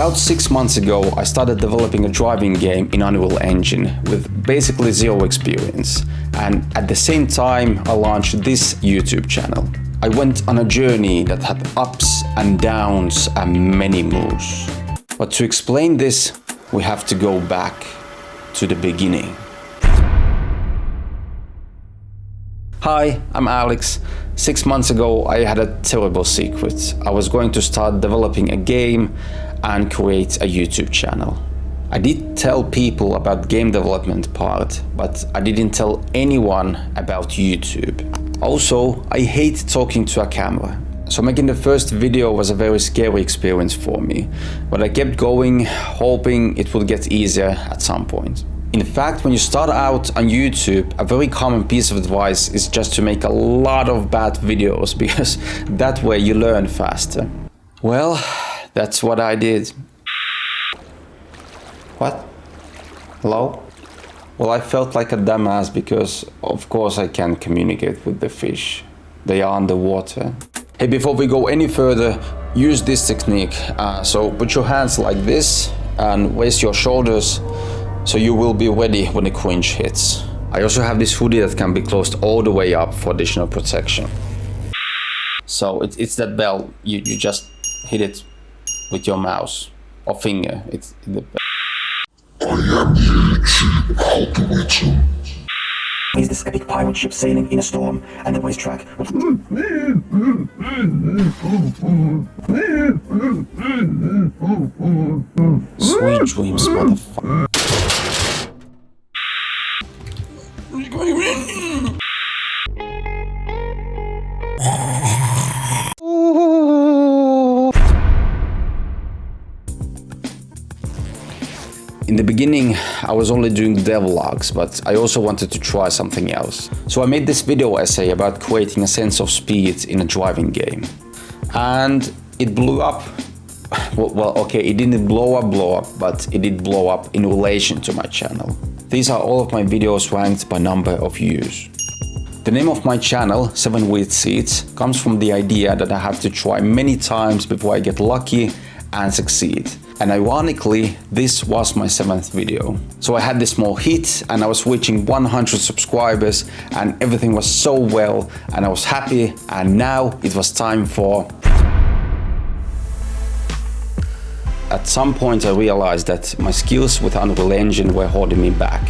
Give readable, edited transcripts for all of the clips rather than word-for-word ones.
About 6 months ago, I started developing a driving game in Unreal Engine with basically zero experience, and at the same time I launched this YouTube channel. I went on a journey that had ups and downs and many moves. But to explain this, we have to go back to the beginning. Hi, I'm Alex. 6 months ago, I had a terrible secret. I was going to start developing a game and create a YouTube channel. I did tell people about game development part, but I didn't tell anyone about YouTube. Also, I hate talking to a camera. So making the first video was a very scary experience for me, but I kept going, hoping it would get easier at some point. In fact, when you start out on YouTube, a very common piece of advice is just to make a lot of bad videos, because that way you learn faster. Well, that's what I did. What? Hello? Well, I felt like a dumbass because, of course, I can't communicate with the fish. They are underwater. Hey, before we go any further, use this technique. So put your hands like this and raise your shoulders so you will be ready when the cringe hits. I also have this hoodie that can be closed all the way up for additional protection. So it's that bell. You just hit it with your mouse or finger. It's the I am YouTube algorithm. Is this epic pirate ship sailing in a storm, and the racetrack of sweet dreams, motherfucker. In the beginning, I was only doing devlogs, but I also wanted to try something else. So I made this video essay about creating a sense of speed in a driving game. And it blew up. Well, okay, it didn't blow up, but it did blow up in relation to my channel. These are all of my videos ranked by number of views. The name of my channel, 7 Weird Seeds, comes from the idea that I have to try many times before I get lucky and succeed. And ironically, this was my 7th video. So I had this small hit and I was reaching 100 subscribers and everything was so well and I was happy, and now it was time for... At some point I realized that my skills with Unreal Engine were holding me back,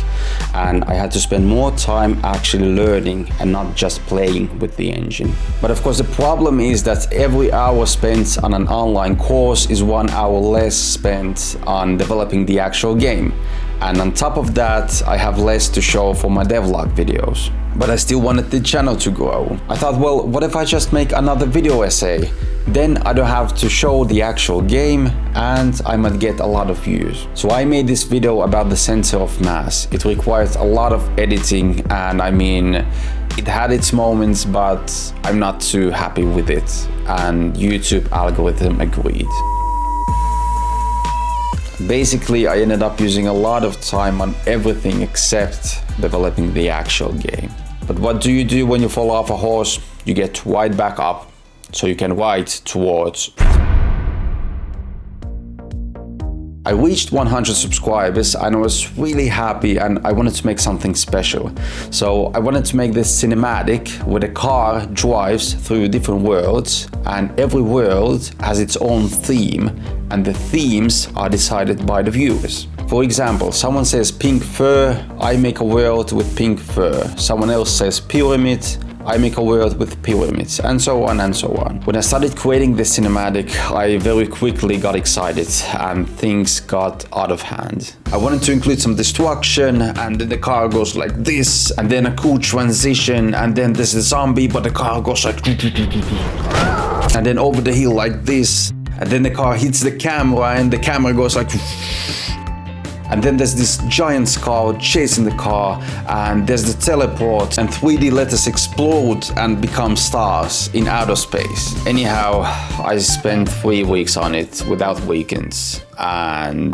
and I had to spend more time actually learning and not just playing with the engine. But of course the problem is that every hour spent on an online course is 1 hour less spent on developing the actual game. And on top of that, I have less to show for my devlog videos. But I still wanted the channel to grow. I thought, well, what if I just make another video essay? Then I don't have to show the actual game and I might get a lot of views. So I made this video about the center of mass. It required a lot of editing, and I mean, it had its moments, but I'm not too happy with it. And YouTube algorithm agreed. Basically, I ended up using a lot of time on everything except developing the actual game. But what do you do when you fall off a horse? You get right back up, so you can ride towards... I reached 100 subscribers and I was really happy, and I wanted to make something special. So I wanted to make this cinematic where the car drives through different worlds, and every world has its own theme, and the themes are decided by the viewers. For example, someone says pink fur, I make a world with pink fur. Someone else says pyramid, I make a world with pyramids, and so on and so on. When I started creating this cinematic, I very quickly got excited and things got out of hand. I wanted to include some destruction, and then the car goes like this, and then a cool transition, and then there's a zombie, but the car goes like... and then over the hill like this, and then the car hits the camera and the camera goes like... And then there's this giant skull chasing the car, and there's the teleport, and 3D letters explode and become stars in outer space. Anyhow, I spent 3 weeks on it without weekends, and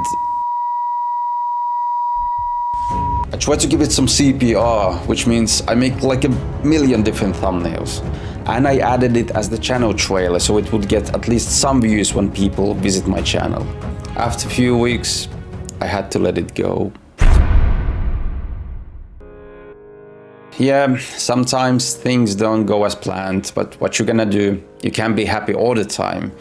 I tried to give it some CPR, which means I make like a million different thumbnails. And I added it as the channel trailer so it would get at least some views when people visit my channel. After a few weeks, I had to let it go. Yeah, sometimes things don't go as planned, but what you're gonna do? You can't be happy all the time.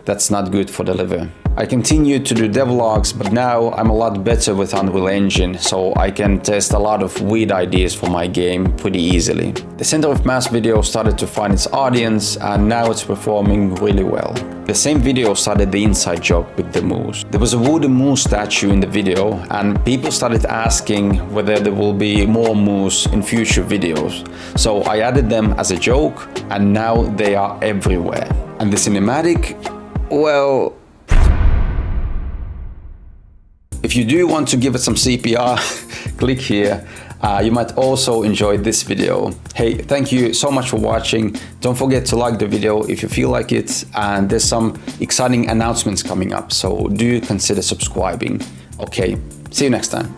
That's not good for the liver. I continued to do devlogs, but now I'm a lot better with Unreal Engine, so I can test a lot of weird ideas for my game pretty easily. The center of mass video started to find its audience, and now it's performing really well. The same video started the inside joke with the moose. There was a wooden moose statue in the video, and people started asking whether there will be more moose in future videos. So I added them as a joke, and now they are everywhere. And the cinematic, well, if you do want to give it some CPR, click here. You might also enjoy this video. Hey, thank you so much for watching. Don't forget to like the video if you feel like it, and there's some exciting announcements coming up, so do consider subscribing. Okay, see you next time.